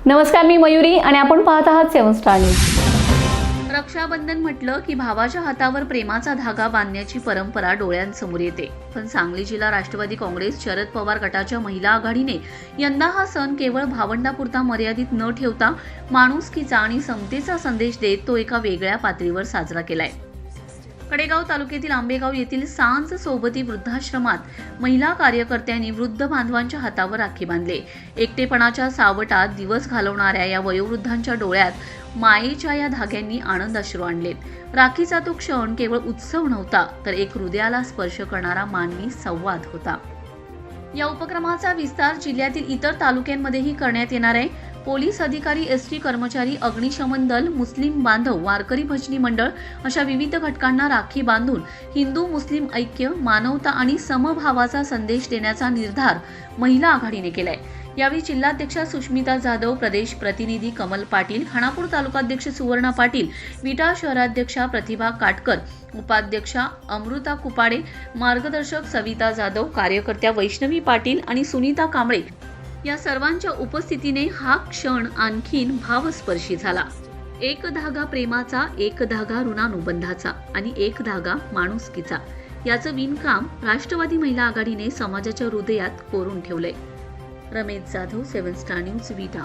नमस्कार, मी मयुरी आणि आपण पाहत आहात 7 स्टार न्यूज। रक्षाबंधन म्हटलं की भावाच्या हातावर प्रेमाचा धागा बांधण्याची परंपरा डोळ्यांसमोर येते। पण सांगली जिल्हा राष्ट्रवादी काँग्रेस शरद पवार गटाच्या महिला आघाडीने यंदा हा सण केवळ भावंडापुरता मर्यादित न ठेवता माणुसकीचा आणि समतेचा संदेश देत तो एका वेगळ्या पातळीवर साजरा केलाय। कडेगाव तालुक्यातील आंबेगाव येथील सांज सोबती वृद्धाश्रमात महिला कार्यकर्त्यांनी वृद्ध बांधवांच्या हातावर राखी बांधले। एकटेपणाच्या सावटात दिवस घालवणाऱ्या या वयोवृद्धांच्या डोळ्यात मायेच्या या धाग्यांनी आनंद अश्रू आणलेत। राखीचा तो क्षण केवळ उत्सव नव्हता, तर एक हृदयाला स्पर्श करणारा मानवी संवाद होता। या उपक्रमाचा विस्तार जिल्ह्यातील इतर तालुक्यांमध्येही करण्यात येणार आहे। पोलीस अधिकारी, एसटी कर्मचारी, अग्निशमन दल, मुस्लिम बांधव, वारकरी भजनी मंडळ अशा विविध घटकांना राखी बांधून हिंदू मुस्लिम ऐक्य, मानवता आणि समभावाचा संदेश देण्याचा निर्धार महिला आघाडीने केलाय। यावेळी जिल्हाध्यक्षा सुष्मिता जाधव, प्रदेश प्रतिनिधी कमल पाटील, खानापूर तालुकाध्यक्ष सुवर्णा पाटील, विटा शहराध्यक्षा प्रतिभा काटकर, उपाध्यक्षा अमृता कुपाडे, मार्गदर्शक सविता जाधव, कार्यकर्त्या वैष्णवी पाटील आणि सुनीता कांबळे या सर्वांच्या उपस्थितीने हा क्षण आणखीन भावस्पर्शी झाला। एक धागा प्रेमाचा, एक धागा ऋणानुबंधाचा आणि एक धागा माणुसकीचा याचं विणकाम राष्ट्रवादी महिला आघाडीने समाजाच्या हृदयात कोरून ठेवलंय। रमेश जाधव, 7 स्टार न्यूज, विटा।